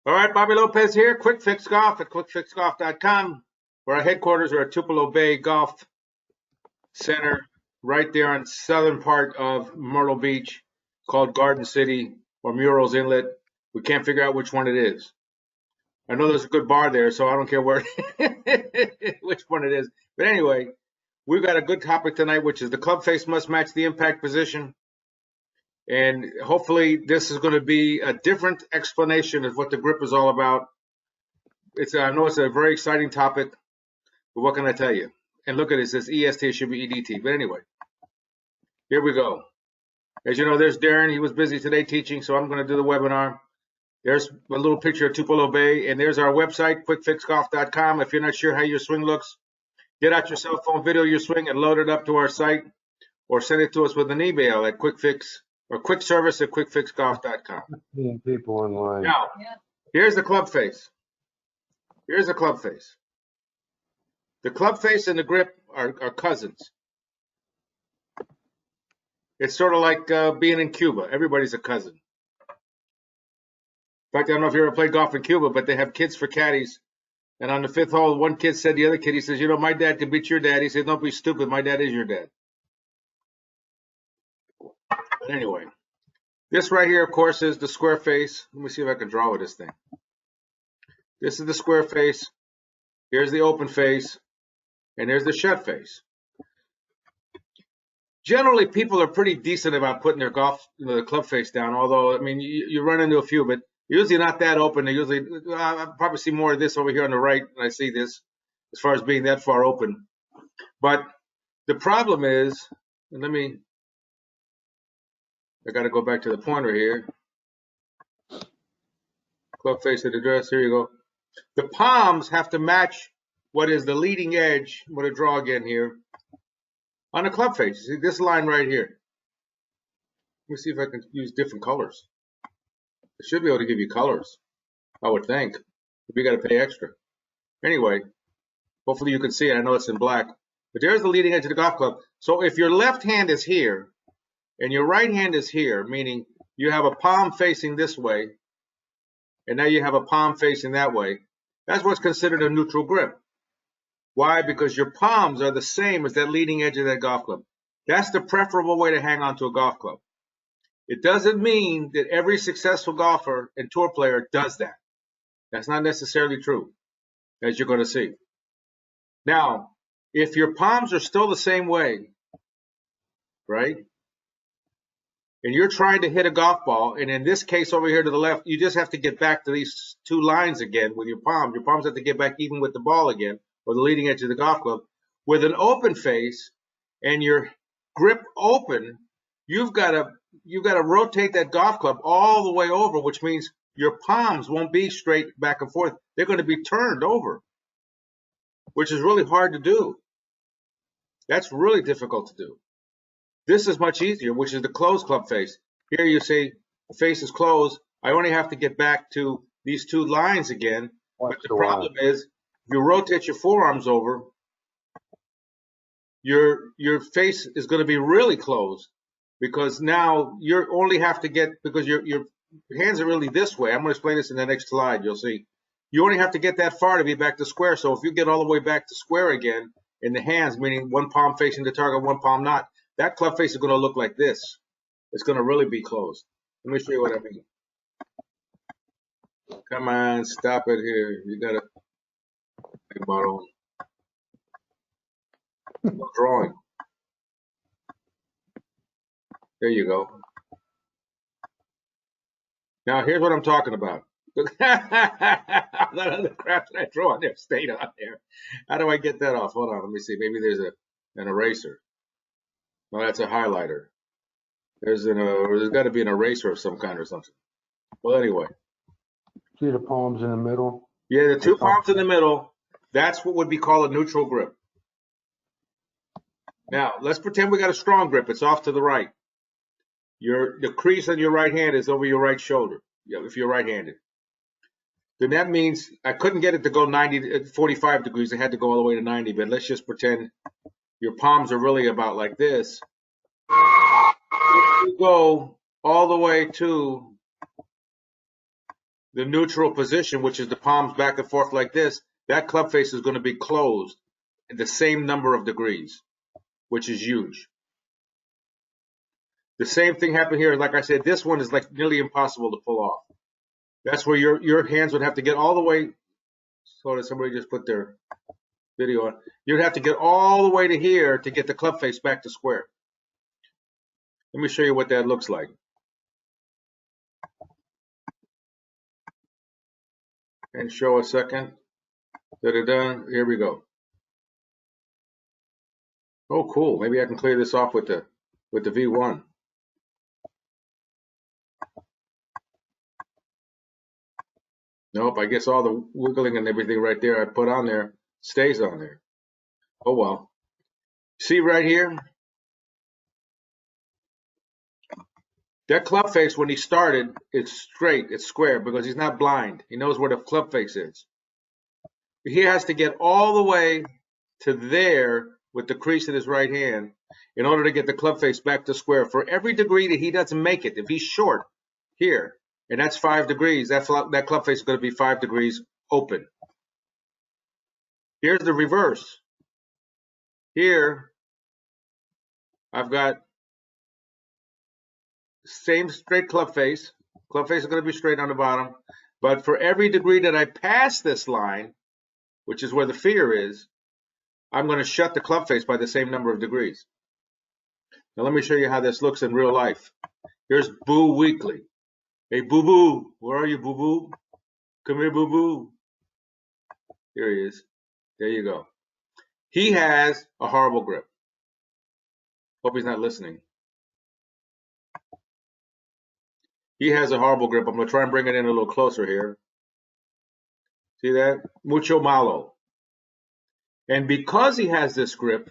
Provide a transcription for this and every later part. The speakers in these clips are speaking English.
All right, Bobby Lopez here, Quick Fix Golf at quickfixgolf.com, where our headquarters are at Tupelo Bay Golf Center, right there on the southern part of Myrtle Beach, called Garden City or Murals Inlet. We can't figure out which one it is. I know there's a good bar there, so I don't care where which one it is. But anyway, we've got a good topic tonight, which is the club face must match the impact position. And hopefully this is going to be a different explanation of what the grip is all about. I know it's a very exciting topic, but what can I tell you? And look at it, it says EST, it should be EDT. But anyway, here we go. As you know, there's Darren. He was busy today teaching, so I'm going to do the webinar. There's a little picture of Tupelo Bay, and there's our website, quickfixgolf.com. If you're not sure how your swing looks, get out your cell phone, video your swing, and load it up to our site, or send it to us with an email at quickservice@quickfixgolf.com. People online. Now, here's the club face. Here's the club face. The club face and the grip are cousins. It's sort of like being in Cuba. Everybody's a cousin. In fact, I don't know if you ever played golf in Cuba, but they have kids for caddies. And on the fifth hole, one kid said to the other kid, he says, you know, my dad can beat your dad. He said, don't be stupid. My dad is your dad. But anyway, this right here, of course, is the square face. Let me see if I can draw with this thing. This is the square face. Here's the open face. And there's the shut face. Generally, people are pretty decent about putting their the club face down. Although, I mean, you run into a few, but usually not that open. They usually, I probably see more of this over here on the right. And I see this as far as being that far open. But the problem is, and I got to go back to the pointer here. Club face of the dress. Here you go. The palms have to match what is the leading edge. I'm going to draw again here on the club face. See this line right here. Let me see if I can use different colors. I should be able to give you colors, I would think. But you got to pay extra. Anyway, hopefully you can see it. I know it's in black. But there's the leading edge of the golf club. So if your left hand is here and your right hand is here, meaning you have a palm facing this way, and now you have a palm facing that way, that's what's considered a neutral grip. Why? Because your palms are the same as that leading edge of that golf club. That's the preferable way to hang on to a golf club. It doesn't mean that every successful golfer and tour player does that. That's not necessarily true, as you're going to see. Now, if your palms are still the same way, right, and you're trying to hit a golf ball, and in this case over here to the left, you just have to get back to these two lines again with your palms. Your palms have to get back even with the ball again, or the leading edge of the golf club. With an open face and your grip open, you've got to rotate that golf club all the way over, which means your palms won't be straight back and forth. They're going to be turned over, which is really hard to do. That's really difficult to do. This is much easier, which is the closed club face. Here you see the face is closed. I only have to get back to these two lines again. But the problem is, if you rotate your forearms over, your face is going to be really closed, because now you only have to get, because your hands are really this way. I'm going to explain this in the next slide. You'll see. You only have to get that far to be back to square. So if you get all the way back to square again in the hands, meaning one palm facing the target, one palm not, that club face is going to look like this. It's going to really be closed. Let me show you what I mean. Come on, stop it here. You got to think about no drawing. There you go. Now, here's what I'm talking about. That other crap that I throw on there stayed on there. How do I get that off? Hold on, let me see. Maybe there's an eraser. No, that's a highlighter. There's got to be an eraser of some kind or something. Well, anyway. See the palms in the middle? Yeah, the two palms in the middle. That's what would be called a neutral grip. Now, let's pretend we got a strong grip. It's off to the right. The crease on your right hand is over your right shoulder, if you're right-handed. Then that means I couldn't get it to go 45 degrees. I had to go all the way to 90, but let's just pretend your palms are really about like this. You go all the way to the neutral position, which is the palms back and forth like this, that club face is going to be closed in the same number of degrees, which is huge. The same thing happened here. Like I said, this one is like nearly impossible to pull off. That's where your hands would have to get all the way. So that somebody just put their video on. You'd have to get all the way to here to get the club face back to square. Let me show you what that looks like. And show a second. Da-da-da. Here we go. Oh, cool. Maybe I can clear this off with the V1. Nope, I guess all the wiggling and everything right there I put on there stays on there. Oh well. See right here? That club face, when he started, it's straight, it's square, because he's not blind. He knows where the club face is. He has to get all the way to there with the crease in his right hand in order to get the club face back to square. For every degree that he doesn't make it, if he's short here, and that's 5 degrees, that club face is going to be 5 degrees open. Here's the reverse. Here, I've got same straight club face. Club face is going to be straight on the bottom. But for every degree that I pass this line, which is where the fear is, I'm going to shut the club face by the same number of degrees. Now let me show you how this looks in real life. Here's Boo Weekly. Hey, Boo Boo, where are you, Boo Boo? Come here, Boo Boo. Here he is. There you go. He has a horrible grip. Hope he's not listening. He has a horrible grip. I'm going to try and bring it in a little closer here. See that? Mucho malo. And because he has this grip,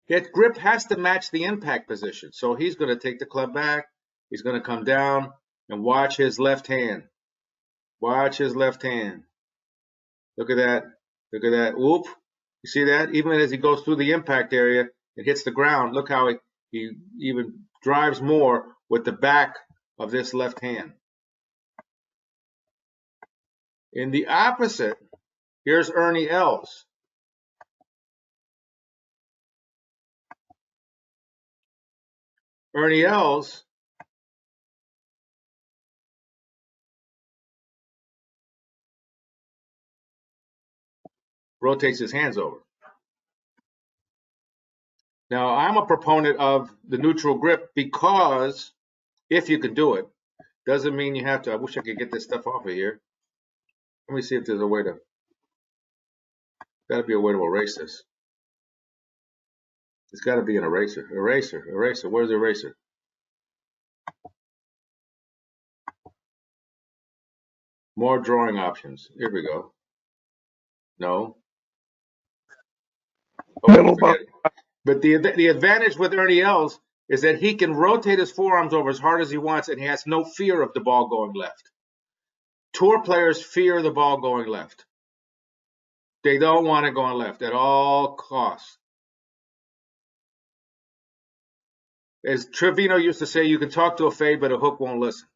that grip has to match the impact position. So he's going to take the club back. He's going to come down and watch his left hand. Watch his left hand. Look at that. Look at that. Whoop. You see that? Even as he goes through the impact area, it hits the ground. Look how he even drives more with the back of this left hand. In the opposite, here's Ernie Els. Ernie Els rotates his hands over. Now, I'm a proponent of the neutral grip because if you can do it, doesn't mean you have to. I wish I could get this stuff off of here. Let me see if there's a way to, got to be a way to erase this. It's got to be an eraser. Eraser, eraser. Where's the eraser? More drawing options. Here we go. No. Oh, forget it. But the advantage with Ernie Els is that he can rotate his forearms over as hard as he wants, and he has no fear of the ball going left. Tour players fear the ball going left. They don't want it going left at all costs. As Trevino used to say, you can talk to a fade, but a hook won't listen.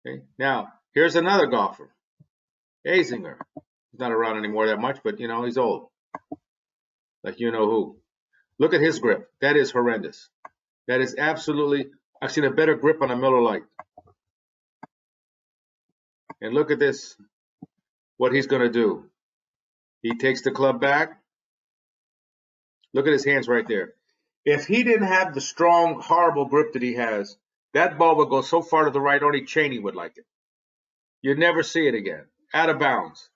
Okay? Now, here's another golfer, Azinger. He's not around anymore that much, but, you know, he's old. Like you know who. Look at his grip. That is horrendous. That is absolutely, I've seen a better grip on a Miller Lite. And look at this, what he's going to do. He takes the club back. Look at his hands right there. If he didn't have the strong, horrible grip that he has, that ball would go so far to the right, only Cheney would like it. You'd never see it again. Out of bounds.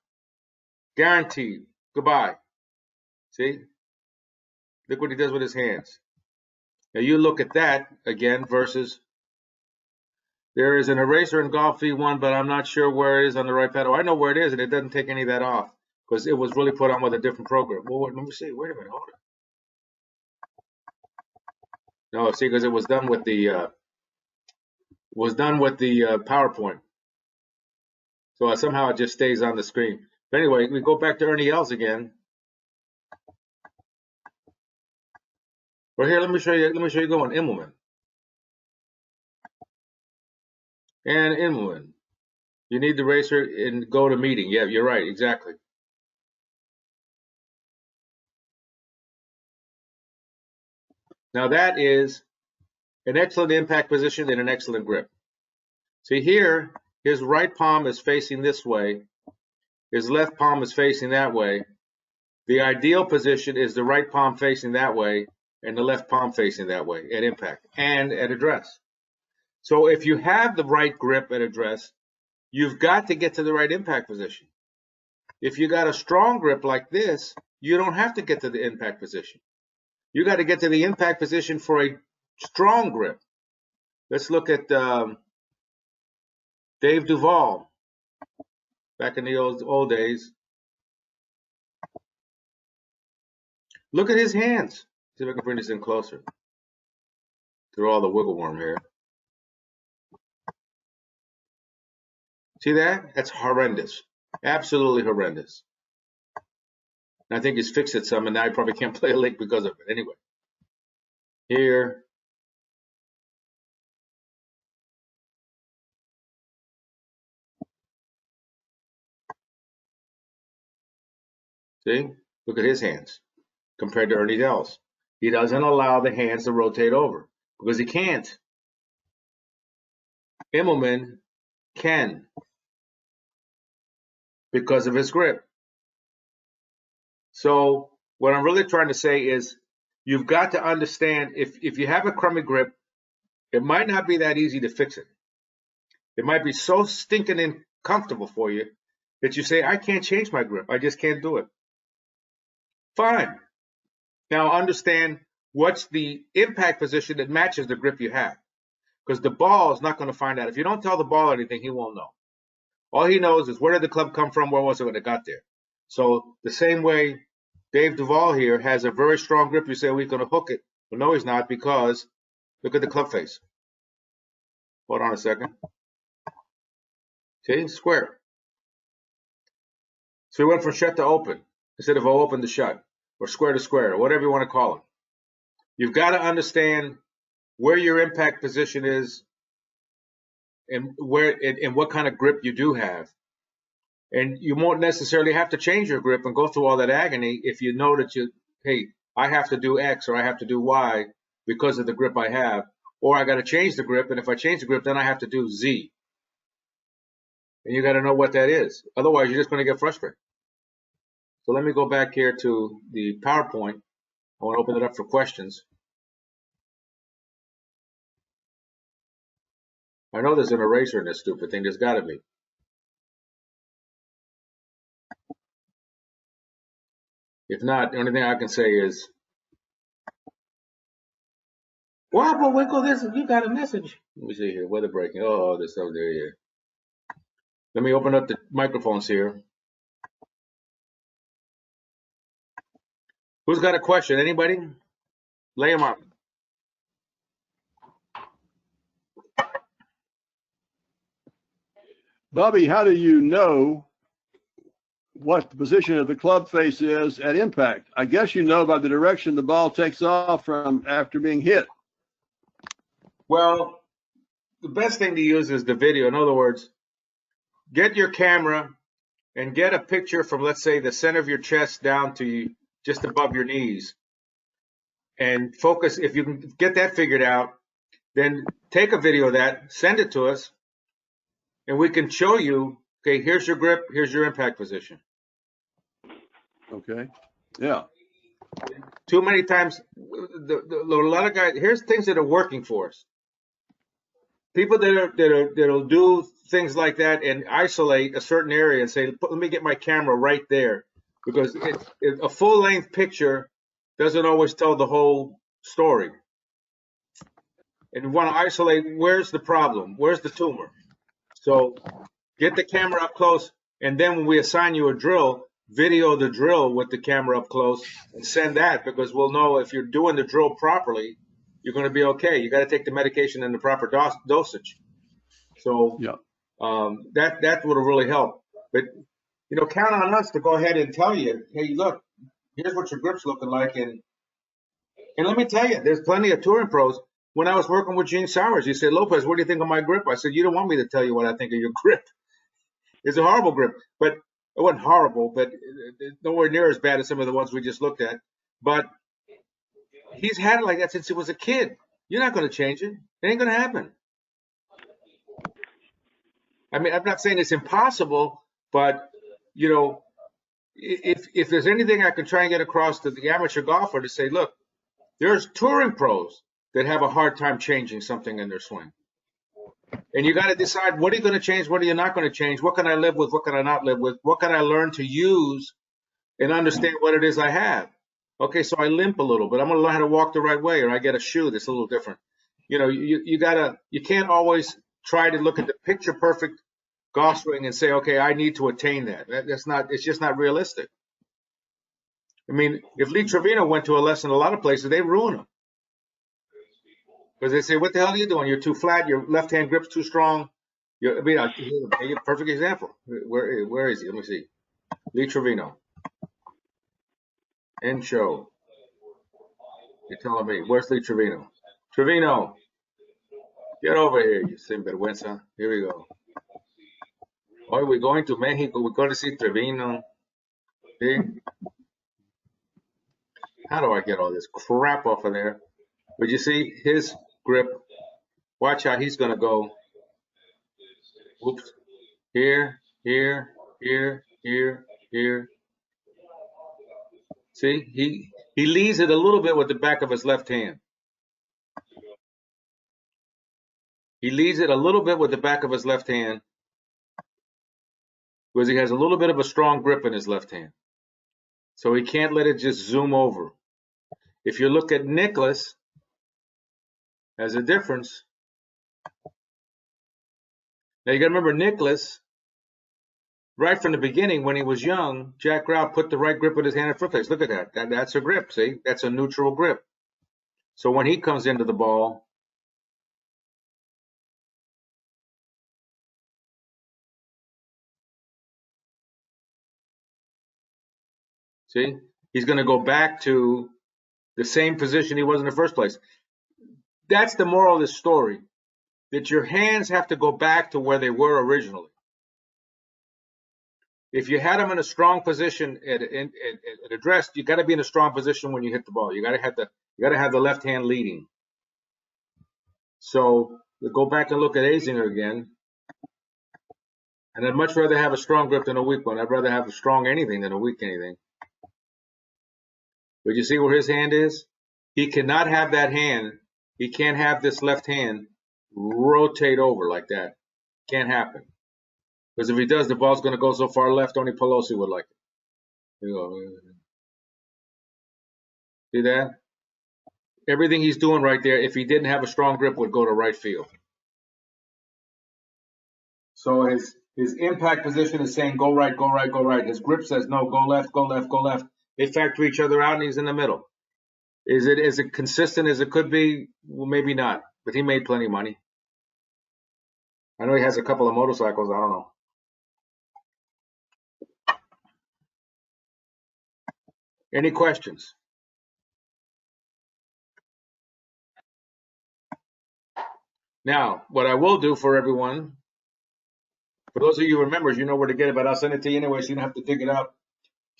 Guaranteed. Goodbye. See? Look what he does with his hands. Now you look at that again versus there is an eraser in Golf V1, but I'm not sure where it is on the right paddle. I know where it is, and it doesn't take any of that off because it was really put on with a different program. Well, let me see. Wait a minute. Hold it. No, see, because it was done with the PowerPoint. So somehow it just stays on the screen. But anyway, we go back to Ernie Els again. Well, here, let me show you going Immelman. And Immelman. You need the racer and go to meeting. Yeah, you're right. Exactly. Now that is an excellent impact position and an excellent grip. See here, his right palm is facing this way. His left palm is facing that way. The ideal position is the right palm facing that way and the left palm facing that way at impact and at address. So if you have the right grip at address, you've got to get to the right impact position. If you got a strong grip like this, you don't have to get to the impact position. You got to get to the impact position for a strong grip. Let's look at Dave Duvall back in the old days. Look at his hands. See if I can bring this in closer through all the wiggle worm here. See that? That's horrendous. Absolutely horrendous. And I think he's fixed it some, and now I probably can't play a lick because of it. Anyway, here. See? Look at his hands compared to Ernie Dell's. He doesn't allow the hands to rotate over because he can't. Immelman can because of his grip. So what I'm really trying to say is you've got to understand if you have a crummy grip, it might not be that easy to fix it. It might be so stinking uncomfortable for you that you say, I can't change my grip. I just can't do it. Fine. Now understand what's the impact position that matches the grip you have. Because the ball is not going to find out. If you don't tell the ball anything, he won't know. All he knows is where did the club come from, where was it when it got there. So the same way Dave Duvall here has a very strong grip, you say, well, he's going to hook it. Well, no, he's not, because look at the club face. Hold on a second. See, square. So we went from shut to open instead of open to shut, or square to square, or whatever you want to call it. You've got to understand where your impact position is and what kind of grip you do have. And you won't necessarily have to change your grip and go through all that agony if you know that hey, I have to do X or I have to do Y because of the grip I have, or I got to change the grip, and if I change the grip, then I have to do Z. And you got to know what that is. Otherwise, you're just going to get frustrated. So let me go back here to the PowerPoint. I want to open it up for questions. I know there's an eraser in this stupid thing. There's got to be. If not, the only thing I can say is, Wobble Winkle, you got a message. Let me see here. Weather breaking. Oh, there's something there here. Let me open up the microphones here. Who's got a question? Anybody? Lay them out. Bubby, how do you know what the position of the club face is at impact? I guess you know by the direction the ball takes off from after being hit. Well, the best thing to use is the video. In other words, get your camera and get a picture from, let's say, the center of your chest down to just above your knees. And focus, if you can get that figured out, then take a video of that, send it to us, and we can show you, okay, here's your grip, here's your impact position. Okay. Yeah. Too many times, a lot of guys, here's things that are working for us. People that'll do things like that and isolate a certain area and say, let me get my camera right there, because a full-length picture doesn't always tell the whole story. And you want to isolate where's the problem, where's the tumor. So get the camera up close, and then when we assign you a drill, video the drill with the camera up close and send that, because we'll know if you're doing the drill properly, you're going to be okay. You got to take the medication in the proper dosage. So yeah. That would have really helped. But, count on us to go ahead and tell you, hey, look, here's what your grip's looking like. And let me tell you, there's plenty of touring pros. When I was working with Gene Sowers, he said, Lopez, what do you think of my grip? I said, you don't want me to tell you what I think of your grip. It's a horrible grip, but it wasn't horrible, but nowhere near as bad as some of the ones we just looked at. But he's had it like that since he was a kid. You're not going to change it. It ain't going to happen. I mean, I'm not saying it's impossible, but you know, if there's anything I can try and get across to the amateur golfer to say, look, there's touring pros that have a hard time changing something in their swing. And you got to decide, what are you going to change? What are you not going to change? What can I live with? What can I not live with? What can I learn to use and understand what it is I have? Okay, so I limp a little, but I'm going to learn how to walk the right way, or I get a shoe that's a little different. You know, you can't always try to look at the picture perfect golf swing and say, okay, I need to attain that. It's just not realistic. I mean, if Lee Trevino went to a lesson a lot of places, they ruin him. Because they say, what the hell are you doing? You're too flat. Your left-hand grip's too strong. I'll give you a perfect example. Where is he? Let me see. Lee Trevino. End show. You're telling me. Where's Lee Trevino? Trevino. Get over here, you sinvergüenza. Here we go. Oh, we're going to Mexico. We're going to see Trevino. See? How do I get all this crap off of there? But you see his grip. Watch how he's going to go. Oops. Here, here, here, here, here. See, he leaves it a little bit with the back of his left hand. He leaves it a little bit with the back of his left hand because he has a little bit of a strong grip in his left hand. So he can't let it just zoom over. If you look at Nicklaus, there's a difference. Now you got to remember Nicklaus, right from the beginning when he was young, Jack Druga put the right grip with his hand in front face. Look at that. That's a grip, see? That's a neutral grip. So when he comes into the ball, see? He's going to go back to the same position he was in the first place. That's the moral of this story, that your hands have to go back to where they were originally. If you had them in a strong position at address, you got to be in a strong position when you hit the ball. You got to have the left hand leading. So we go back and look at Azinger again. And I'd much rather have a strong grip than a weak one. I'd rather have a strong anything than a weak anything. But you see where his hand is? He cannot have that hand. He can't have this left hand rotate over like that. Can't happen. Because if he does, the ball's going to go so far left, only Pelosi would like it. Here you go. See that? Everything he's doing right there, if he didn't have a strong grip, would go to right field. So his impact position is saying go right, go right, go right. His grip says no, go left, go left, go left. They factor each other out, and he's in the middle. Is it consistent as it could be? Well, maybe not, but he made plenty of money. I know he has a couple of motorcycles. I don't know. Any questions? Now, what I will do for everyone, for those of you who remember, you know where to get it, but I'll send it to you anyway, so you don't have to dig it up.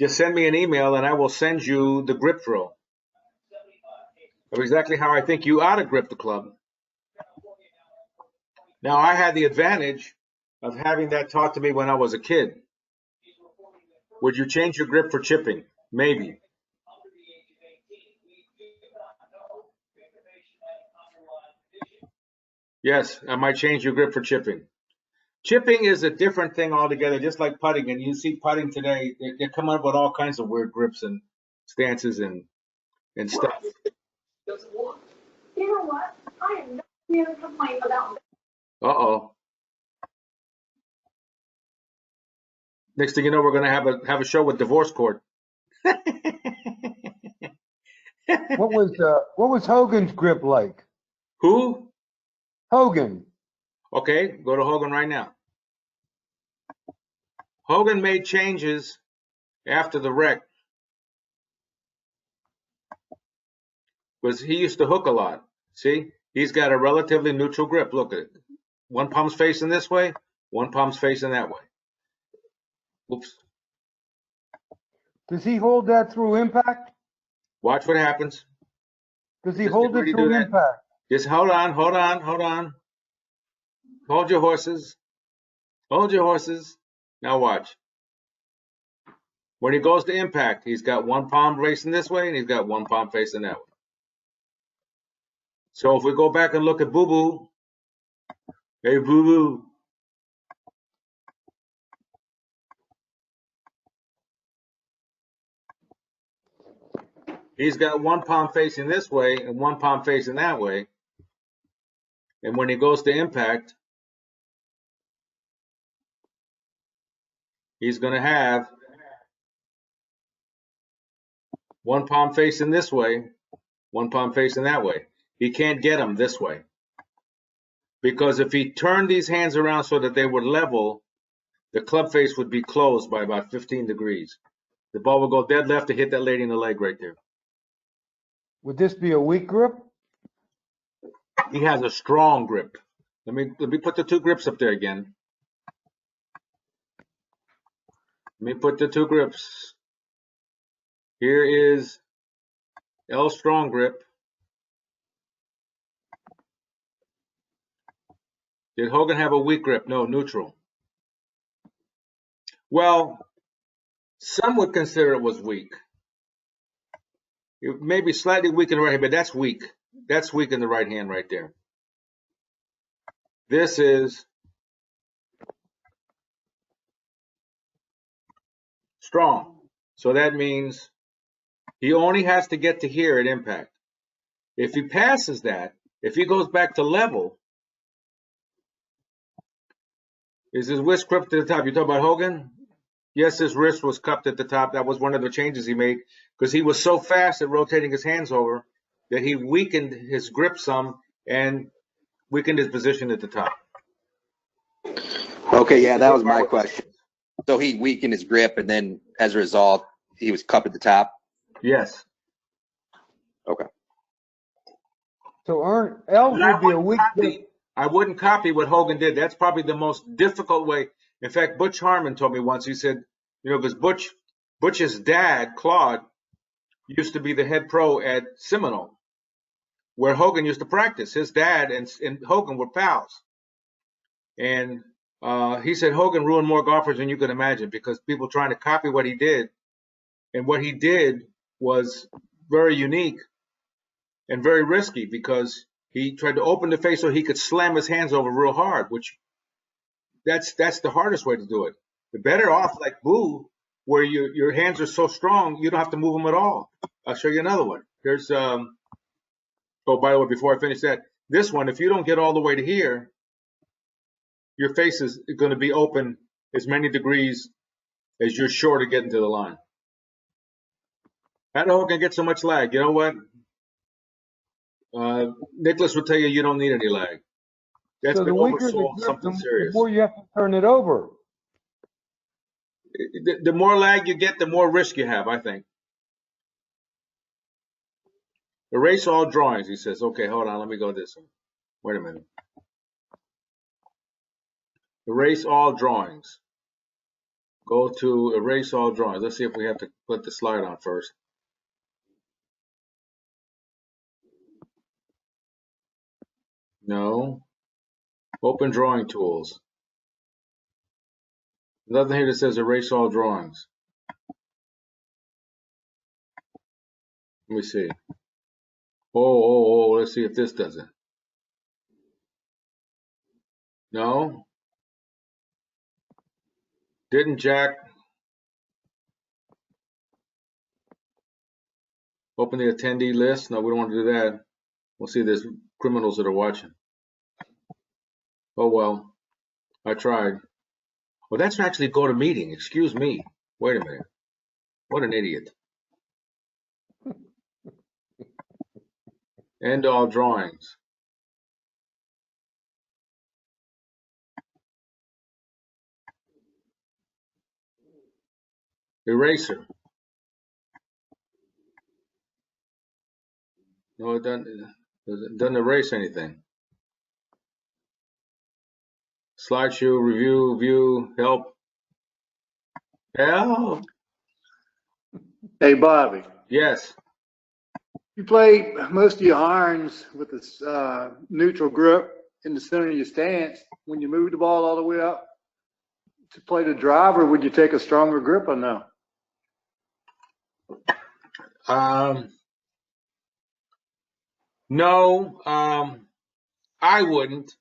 Just send me an email, and I will send you the grip drill of exactly how I think you ought to grip the club. Now, I had the advantage of having that taught to me when I was a kid. Would you change your grip for chipping? Maybe. Yes, I might change your grip for chipping. Chipping is a different thing altogether, just like putting. And you see putting today, they're coming up with all kinds of weird grips and stances and stuff. You know what? I am not here to complain about that. Uh-oh. Next thing you know, we're going to have a show with divorce court. What was Hogan's grip like? Who? Hogan. Okay, go to Hogan right now. Hogan made changes after the wreck because he used to hook a lot. See, he's got a relatively neutral grip. Look at it. One palm's facing this way, one palm's facing that way. Oops. Does he hold that through impact? Watch what happens. Does he Just hold get ready it to do through that. impact? Just hold on, hold on, hold on. Hold your horses. Hold your horses. Now watch. When he goes to impact, he's got one palm facing this way and he's got one palm facing that way. So if we go back and look at Boo Boo, hey Boo Boo. He's got one palm facing this way and one palm facing that way. And when he goes to impact, he's going to have one palm facing this way, one palm facing that way. He can't get him this way. Because if he turned these hands around so that they were level, the club face would be closed by about 15 degrees. The ball will go dead left to hit that lady in the leg right there. Would this be a weak grip? He has a strong grip. Let me put the two grips up there again. Let me put the two grips. Here is L strong grip. Did Hogan have a weak grip? No, neutral. Well, some would consider it was weak. It may be slightly weak in the right hand, but that's weak. That's weak in the right hand right there. This is strong. So that means he only has to get to here at impact. If he passes that, if he goes back to level, is his wrist cupped to the top? You talk about Hogan? Yes, his wrist was cupped at the top. That was one of the changes he made because he was so fast at rotating his hands over that he weakened his grip some and weakened his position at the top. Okay, yeah, that was my question. So he weakened his grip, and then as a result, he was cupped at the top? Yes. Okay. So L's would be a weak grip. I wouldn't copy what Hogan did. That's probably the most difficult way. In fact, Butch Harmon told me once, he said, you know, because Butch's dad, Claude, used to be the head pro at Seminole, where Hogan used to practice. His dad and Hogan were pals. And he said Hogan ruined more golfers than you could imagine because people trying to copy what he did. And what he did was very unique and very risky because he tried to open the face so he could slam his hands over real hard, which that's the hardest way to do it. The better off like Boo, where your hands are so strong, you don't have to move them at all. I'll show you another one. Here's, oh, by the way, before I finish that, this one, if you don't get all the way to here, your face is going to be open as many degrees as you're short of getting to the line. How did Hogan get so much lag? You know what? Nicklaus will tell you you don't need any lag. That's So the been weaker the oversold grip, something the serious. more you have to turn it over. The more lag you get, the more risk you have, I think. Erase all drawings, he says. Okay, hold on, let me go this one. Wait a minute. Erase all drawings. Go to erase all drawings. Let's see if we have to put the slide on first. No. Open drawing tools. Nothing here that says erase all drawings. Let me see. Oh, let's see if this does it. No. Didn't Jack open the attendee list? No, we don't want to do that. We'll see there's criminals that are watching. Oh, well, I tried. Well, that's actually go to meeting. Excuse me. Wait a minute. What an idiot. End all drawings. Eraser. No, it doesn't erase anything. Slideshow, review, view, help. Yeah. Hey, Bobby, Yes. you play most of your irons with this neutral grip in the center of your stance. When you move the ball all the way up to play the driver, would you take a stronger grip or no? No, I wouldn't.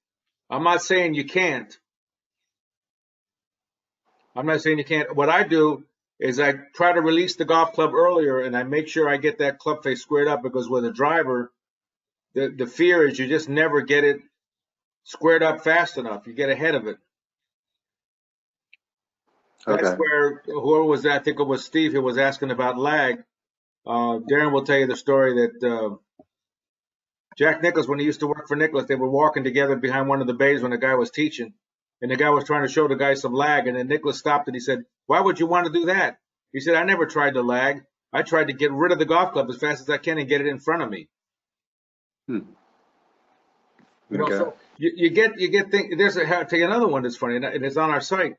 I'm not saying you can't. I'm not saying you can't. What I do is I try to release the golf club earlier, and I make sure I get that club face squared up, because with a driver, the fear is you just never get it squared up fast enough. You get ahead of it. That's Okay. where, whoever was that, I think it was Steve, who was asking about lag. Darren will tell you the story that Jack Nicklaus, when he used to work for Nicklaus, they were walking together behind one of the bays when the guy was teaching, and the guy was trying to show the guy some lag, and then Nicklaus stopped and he said, "Why would you want to do that?" He said, "I never tried to lag. I tried to get rid of the golf club as fast as I can and get it in front of me." Hmm. You know, Okay. so you get things. I'll tell you another one that's funny, and it's on our site.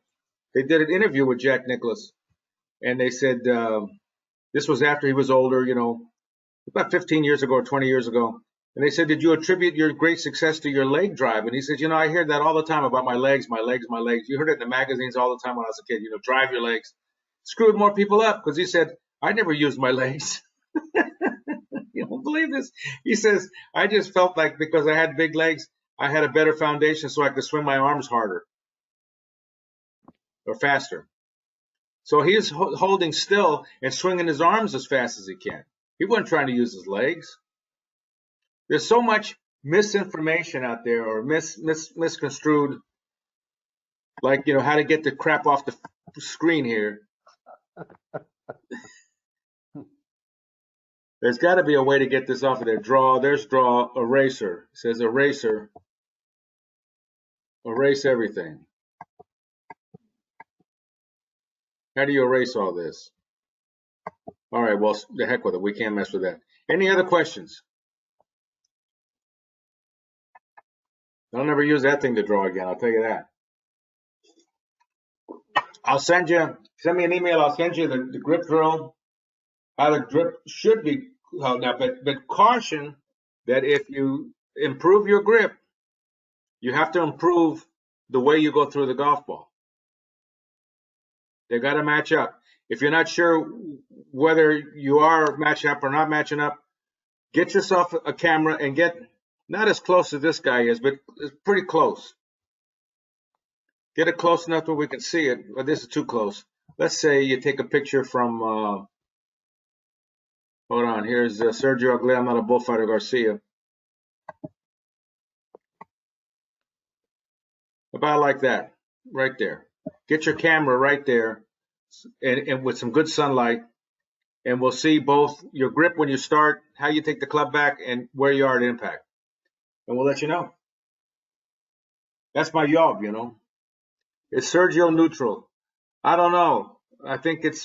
They did an interview with Jack Nicklaus, and they said this was after he was older, about 15 years ago or 20 years ago. And they said, "Did you attribute your great success to your leg drive?" And he said, "I hear that all the time about my legs, my legs, my legs. You heard it in the magazines all the time when I was a kid, drive your legs." Screwed more people up, because he said, "I never used my legs." You don't believe this? He says, "I just felt like because I had big legs, I had a better foundation so I could swing my arms harder or faster." So he's holding still and swinging his arms as fast as he can. He wasn't trying to use his legs. There's so much misinformation out there, or misconstrued, like, how to get the crap off the screen here. There's got to be a way to get this off of there. There's draw, eraser. It says eraser, erase everything. How do you erase all this? All right, well, the heck with it. We can't mess with that. Any other questions? I'll never use that thing to draw again, I'll tell you that. Send me an email. I'll send you the grip drill, how the grip should be held up. But caution that if you improve your grip, you have to improve the way you go through the golf ball. They got to match up. If you're not sure whether you are matching up or not matching up, get yourself a camera and get not as close as this guy is, but it's pretty close. Get it close enough where we can see it. Well, this is too close. Let's say you take a picture from, hold on, here's Sergio Aguilera, not a bullfighter, Garcia. About like that, right there. Get your camera right there, and with some good sunlight, and we'll see both your grip when you start, how you take the club back, and where you are at impact. And we'll let you know. That's my job, Is Sergio neutral? I don't know. I think it's